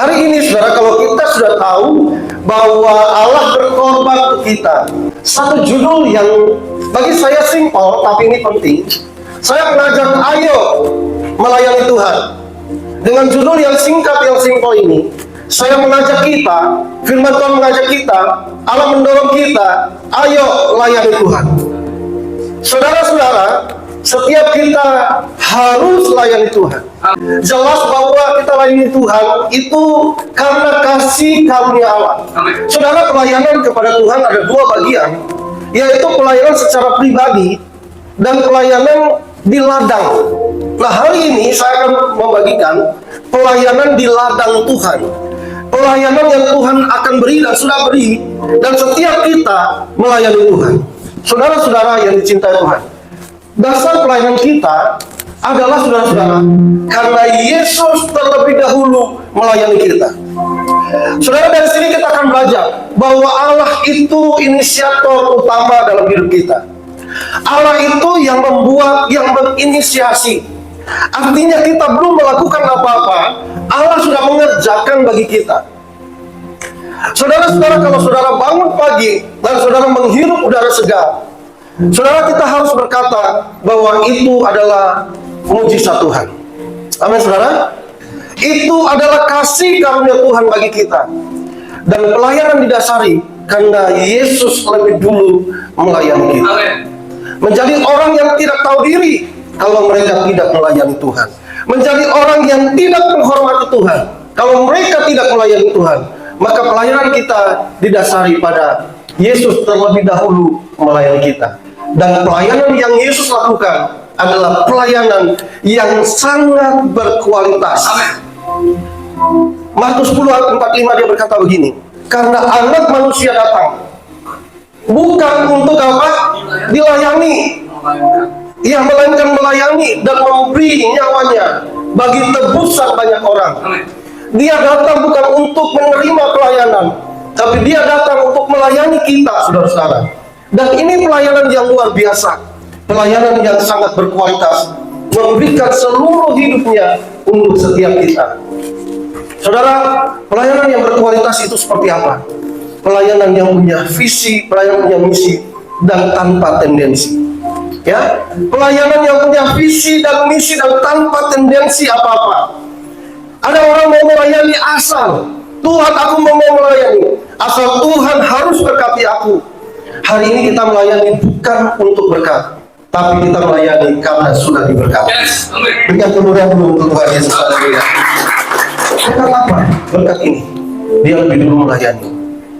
Hari ini saudara, kalau kita sudah tahu bahwa Allah berkorban untuk kita, satu judul yang bagi saya simpel tapi ini penting, saya mengajak ayo melayani Tuhan. Dengan judul yang singkat, yang simpel ini, saya mengajak kita, firman Tuhan mengajak kita, Allah mendorong kita, ayo layani Tuhan. Saudara-saudara, setiap kita harus layani Tuhan. Jelas bahwa kita layani Tuhan itu karena kasih karunia Allah. Saudara, pelayanan kepada Tuhan ada dua bagian, yaitu pelayanan secara pribadi dan pelayanan di ladang. Nah, hari ini saya akan membagikan pelayanan di ladang Tuhan. Pelayanan yang Tuhan akan beri dan sudah beri, dan setiap kita melayani Tuhan. Saudara-saudara yang dicintai Tuhan, dasar pelayanan kita adalah saudara-saudara, karena Yesus terlebih dahulu melayani kita. Saudara, dari sini kita akan belajar bahwa Allah itu inisiator utama dalam hidup kita. Allah itu yang membuat, yang menginisiasi. Artinya kita belum melakukan apa-apa, Allah sudah mengerjakan bagi kita. Saudara-saudara, kalau saudara bangun pagi dan saudara menghirup udara segar, saudara, kita harus berkata bahwa itu adalah mujizat Tuhan. Amin, saudara. Itu adalah kasih karunia Tuhan bagi kita. Dan pelayanan didasari karena Yesus lebih dulu melayani kita. Amin. Menjadi orang yang tidak tahu diri kalau mereka tidak melayani Tuhan. Menjadi orang yang tidak menghormati Tuhan kalau mereka tidak melayani Tuhan. Maka pelayanan kita didasari pada Yesus terlebih dahulu melayani kita. Dan pelayanan yang Yesus lakukan adalah pelayanan yang sangat berkualitas. Markus 10:45 dia berkata begini, karena anak manusia datang bukan untuk apa? Dilayani. Ia melainkan melayani dan memberi nyawanya bagi tebusan banyak orang. Dia datang bukan untuk menerima pelayanan, tapi dia datang untuk melayani kita, saudara-saudara. Dan ini pelayanan yang luar biasa, pelayanan yang sangat berkualitas, memberikan seluruh hidupnya untuk setiap kita. Saudara, pelayanan yang berkualitas itu seperti apa? Pelayanan yang punya visi, pelayanan yang misi, dan tanpa tendensi. Ya, pelayanan yang punya visi dan misi dan tanpa tendensi apa-apa. Ada orang mau melayani asal, Tuhan aku mau melayani, asal Tuhan harus berkati aku. Hari ini kita melayani bukan untuk berkat, tapi kita melayani karena sudah diberkati. Berikan kemuliaan dulu untuk Tuhan Yesus. Berkat apa? Berkat ini, dia lebih dulu melayani,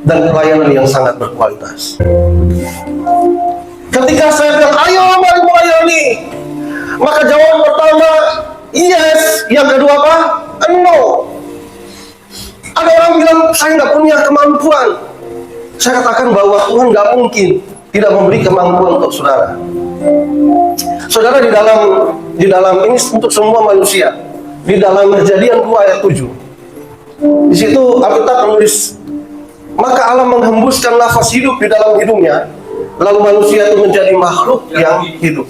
dan pelayanan yang sangat berkualitas. Ketika saya bilang, ayo mari melayani, maka jawaban pertama, yes. Yang kedua apa? No. Ada orang bilang, saya nggak punya kemampuan. Saya katakan bahwa Tuhan nggak mungkin tidak memberi kemampuan untuk saudara. Saudara, di dalam ini untuk semua manusia. Di dalam Kejadian 2 ayat 7. Di situ Alkitab menulis, maka Allah menghembuskan nafas hidup di dalam hidungnya, lalu manusia itu menjadi makhluk yang hidup.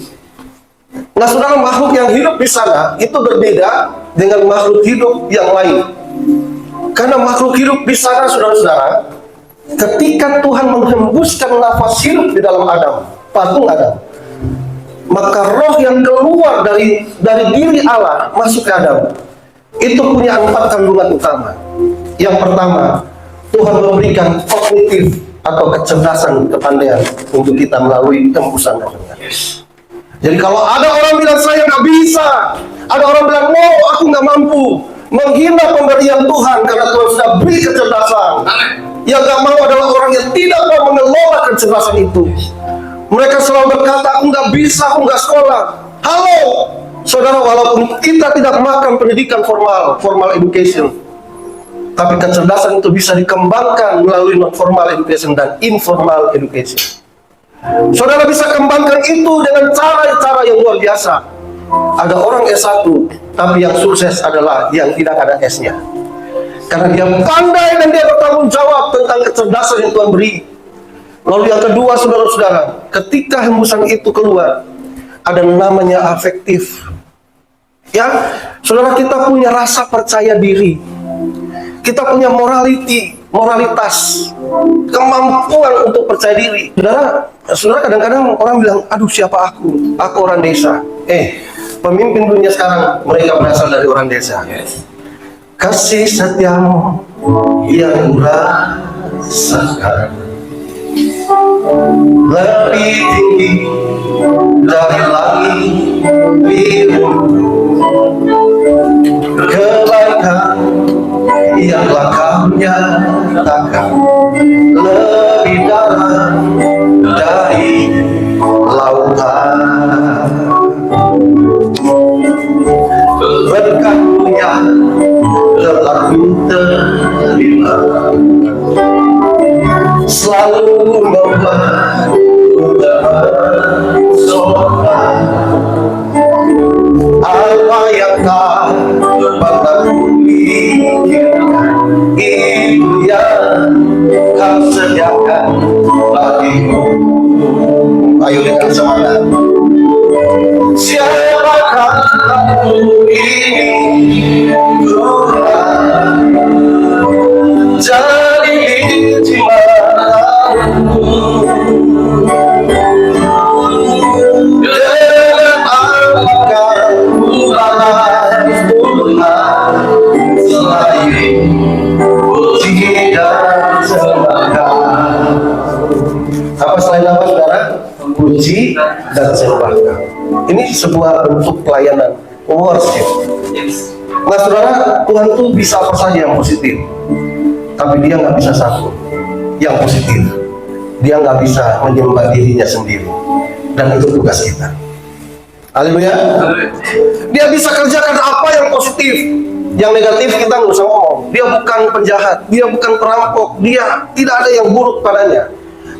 Nah, saudara, makhluk yang hidup di sana itu berbeda dengan makhluk hidup yang lain. Karena makhluk hidup di sana, saudara-saudara, ketika Tuhan menghembuskan nafas hidup di dalam Adam, patung Adam, maka roh yang keluar dari diri Allah masuk ke Adam. Itu punya 4 kandungan utama. Yang pertama, Tuhan memberikan kognitif atau kecerdasan, kepandaian untuk kita melalui hembusan rohnya. Jadi kalau ada orang bilang saya nggak bisa, ada orang bilang no, aku nggak mampu, menghina pemberian Tuhan karena Tuhan sudah beri kecerdasan. Yang nggak mau adalah orang yang tidak mau mengelola kecerdasan itu. Mereka selalu berkata, aku nggak bisa, aku nggak sekolah. Halo, saudara, walaupun kita tidak makan pendidikan formal education, tapi kecerdasan itu bisa dikembangkan melalui non-formal education dan informal education. Saudara bisa kembangkan itu dengan cara-cara yang luar biasa. Ada orang S1, tapi yang sukses adalah yang tidak ada S-nya. Karena dia pandai dan dia bertanggung jawab tentang kecerdasan yang Tuhan beri. Lalu yang kedua, saudara-saudara, ketika hembusan itu keluar, ada namanya afektif. Ya, saudara, kita punya rasa percaya diri. Kita punya moralitas, kemampuan untuk percaya diri. Saudara kadang-kadang orang bilang, aduh siapa aku? Aku orang desa. Pemimpin dunia sekarang mereka berasal dari orang desa. Kasih setiamu yang rasakan lebih tinggi dari langit biru, kebaikan yang telah kau nyatakan lebih dalam dari lautan. Berkatmu yang telah ku terima selalu membuatku terpesona. Apa yang tak pernah kupikirkan, itu yang kau sediakan bagiku. Ayo dengan semangat. Siapakah aku ini, Tuhan, jadi biji matamu. Dengan apakah ku balas Tuhan, selain puji dan sembah. Apa selain apa, saudara? Puji dan sembah. Ini sebuah bentuk pelayanan, worship. Nah saudara, Tuhan tuh bisa apa saja yang positif, tapi dia nggak bisa satu yang positif. Dia nggak bisa menyembah dirinya sendiri, dan itu tugas kita. Haleluya. Dia bisa kerjakan apa yang positif, yang negatif kita nggak usah ngomong. Dia bukan penjahat, dia bukan perampok, dia tidak ada yang buruk padanya.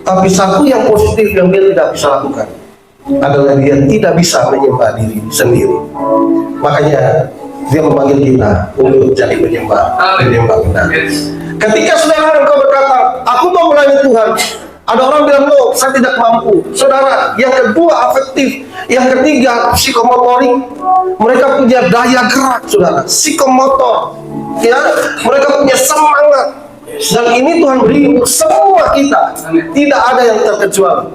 Tapi satu yang positif yang dia tidak bisa lakukan adalah dia tidak bisa menyembah diri sendiri. Makanya dia memanggil kita untuk jadi penyembah benar. Ketika saudara engkau berkata, aku mau melayani Tuhan, ada orang bilang, no, saya tidak mampu. Saudara, yang kedua afektif, yang ketiga psikomotorik. Mereka punya daya gerak, saudara, psikomotor. Ya, mereka punya semangat. Dan ini Tuhan beri untuk semua kita, tidak ada yang terkecuali.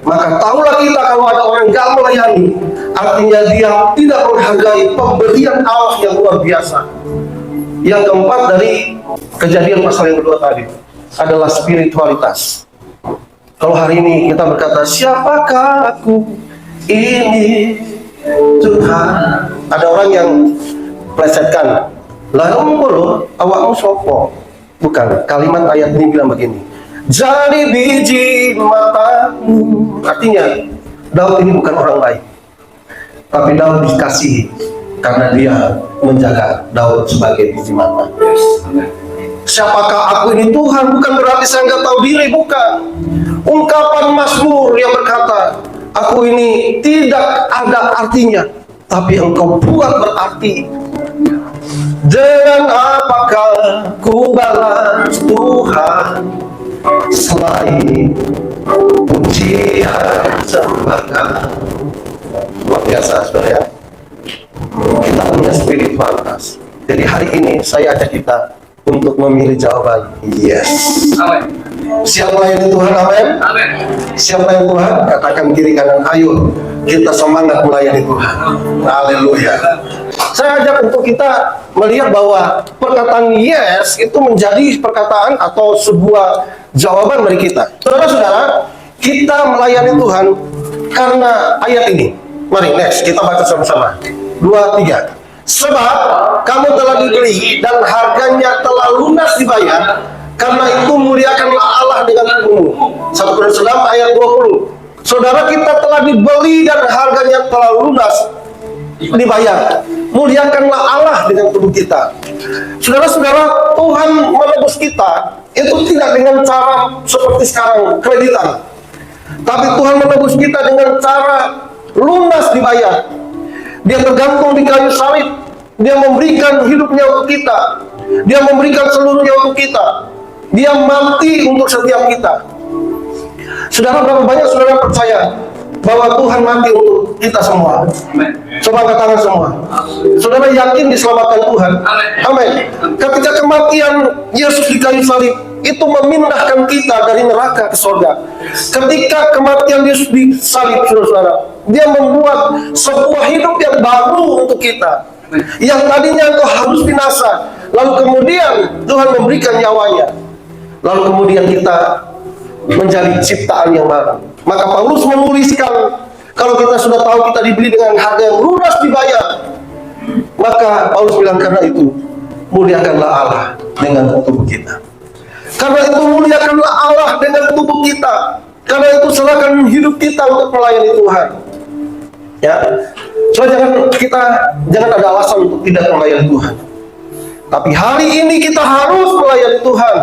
Maka tahulah kita kalau ada orang gak melayani, artinya dia tidak menghargai pemberian Allah yang luar biasa. Yang keempat dari Kejadian pasal yang kedua tadi adalah spiritualitas. Kalau hari ini kita berkata, siapakah aku ini Tuhan, ada orang yang plesetkan, lalu awakmu sopo. Bukan, kalimat ayat ini bilang begini, jadi biji matamu. Artinya Daud ini bukan orang baik, tapi Daud dikasihi karena dia menjaga Daud sebagai biji mata. Siapakah aku ini Tuhan, bukan berarti saya nggak tahu diri, bukan. Ungkapan Mazmur yang berkata, aku ini tidak ada artinya, tapi engkau buat berarti. Dengan apakah ku balas Tuhan, selain pujian sembah. Luar biasa, saudara ya. Kita punya spiritualitas. Jadi hari ini saya ajak kita untuk memilih jawaban yes. Amen. Siap melayani Tuhan, amin. Amen. Siap melayani Tuhan, katakan kiri kanan, ayo kita semangat melayani Tuhan. Haleluya. Saya ajak untuk kita melihat bahwa perkataan yes itu menjadi perkataan atau sebuah jawaban dari kita. Saudara-saudara, kita melayani Tuhan karena ayat ini. Mari next, kita baca sama-sama. 2, 3. Sebab kamu telah dibeli dan harganya telah lunas dibayar, karena itu muliakanlah Allah dengan tubuhmu. 1 Korintus 6 ayat 20. Saudara, kita telah dibeli dan harganya telah lunas dibayar. Muliakanlah Allah dengan tubuh kita. Saudara-saudara, Tuhan menebus kita itu tidak dengan cara seperti sekarang kreditan, tapi Tuhan menebus kita dengan cara lunas dibayar. Dia tergantung di kayu salib. Dia memberikan hidupnya untuk kita. Dia memberikan seluruhnya untuk kita. Dia mati untuk setiap kita. Saudara, berapa banyak saudara percaya bahwa Tuhan mati untuk kita semua. Coba angkat tangan semua. Saudara yakin diselamatkan Tuhan? Amin. Ketika kematian Yesus di kayu salib itu memindahkan kita dari neraka ke surga. Ketika kematian Yesus di salib, saudara, dia membuat sebuah hidup yang baru untuk kita. Yang tadinya engkau harus binasa, lalu kemudian Tuhan memberikan nyawanya. Lalu kemudian kita menjadi ciptaan yang baru. Maka Paulus menuliskan, kalau kita sudah tahu kita dibeli dengan harga yang lunas dibayar, maka Paulus bilang, karena itu muliakanlah Allah dengan tubuh kita. Karena itu muliakanlah Allah dengan tubuh kita. Karena itu serahkan hidup kita untuk melayani Tuhan. Ya, so jangan ada alasan untuk tidak melayani Tuhan. Tapi hari ini kita harus melayani Tuhan.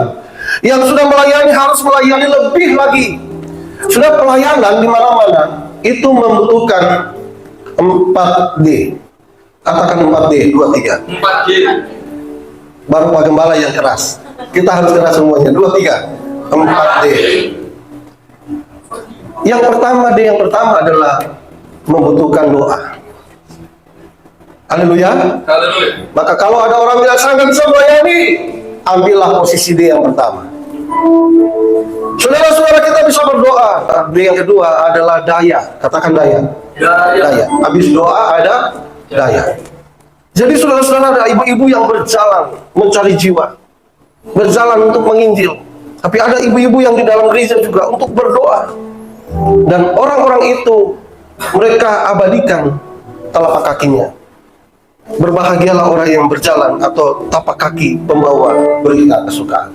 Yang sudah melayani harus melayani lebih lagi. Sudah pelayanan di mana-mana itu membutuhkan 4D. Katakan 4D, 2, 3. 4D. Baru Pak Gembala yang keras. Kita harus keras semuanya. 2, 3. 4D. Yang pertama adalah membutuhkan doa. Haleluya. Haleluya. Maka kalau ada orang bilang saya nggak bisa melayani, ambillah posisi D yang pertama. Saudara-saudara, kita bisa berdoa. D yang kedua adalah daya. Katakan daya. Daya. Habis doa ada daya. Jadi saudara-saudara, ada ibu-ibu yang berjalan mencari jiwa, berjalan untuk menginjil. Tapi ada ibu-ibu yang di dalam gereja juga untuk berdoa. Dan orang-orang itu mereka abadikan telapak kakinya. Berbahagialah orang yang berjalan atau tapak kaki pembawa berita kesukaan.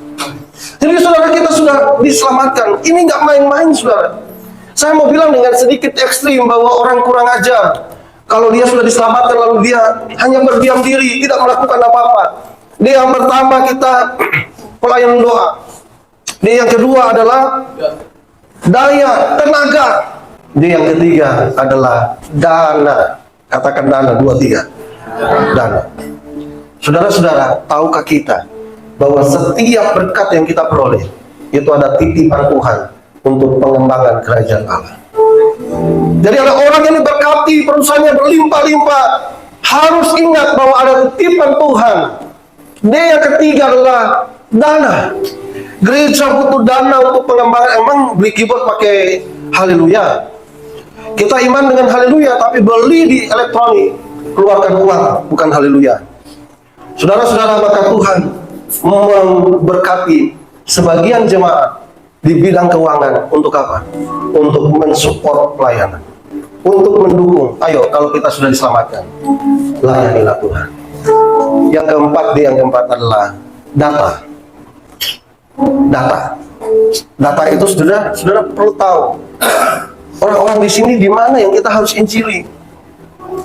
Jadi saudara, kita sudah diselamatkan. Ini nggak main-main, saudara. Saya mau bilang dengan sedikit ekstrim bahwa orang kurang ajar kalau dia sudah diselamatkan lalu dia hanya berdiam diri, tidak melakukan apa-apa. Dia yang pertama kita pelayanan doa. Dia yang kedua adalah daya, tenaga. Dia yang ketiga adalah dana. Katakan dana, 2, 3. Dana. Saudara-saudara, tahukah kita bahwa setiap berkat yang kita peroleh itu ada titipan Tuhan untuk pengembangan kerajaan Allah. Jadi ada orang yang diberkati, perusahaannya berlimpah-limpah, harus ingat bahwa ada titipan Tuhan. Dia yang ketiga adalah dana. Gereja butuh dana untuk pengembangan. Emang beli keyboard pakai haleluya? Kita iman dengan haleluya, tapi beli di elektronik keluarkan uang, bukan haleluya. Saudara-saudara, maka Tuhan memberkati sebagian jemaat di bidang keuangan. Untuk apa? Untuk mensupport pelayanan, untuk mendukung. Ayo, kalau kita sudah diselamatkan, layanilah Tuhan. Yang keempat adalah data. Data itu saudara perlu tahu. Orang-orang di sini di mana yang kita harus injili?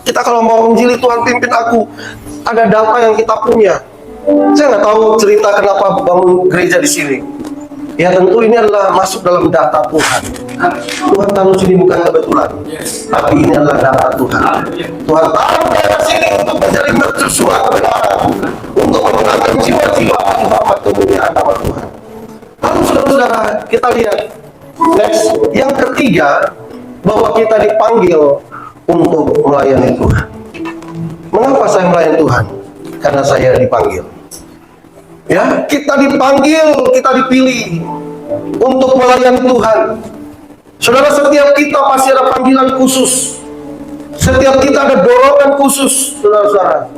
Kita kalau mau injili, Tuhan pimpin aku, ada data yang kita punya. Saya nggak tahu cerita kenapa bangun gereja di sini. Ya tentu ini adalah masuk dalam data Tuhan. Tuhan taruh sini bukan kebetulan, tapi ini adalah data Tuhan. Tuhan taruh di sini untuk menjadi mercusuar kebenaran, untuk memenangkan jiwa-jiwa bagi hormat kemuliaan nama Tuhan. Lalu saudara-saudara, kita lihat next. Yang ketiga, bahwa kita dipanggil untuk melayani Tuhan. Mengapa saya melayani Tuhan? Karena saya dipanggil. Ya, kita dipanggil, kita dipilih untuk melayani Tuhan. Saudara, setiap kita pasti ada panggilan khusus. Setiap kita ada dorongan khusus, saudara-saudara.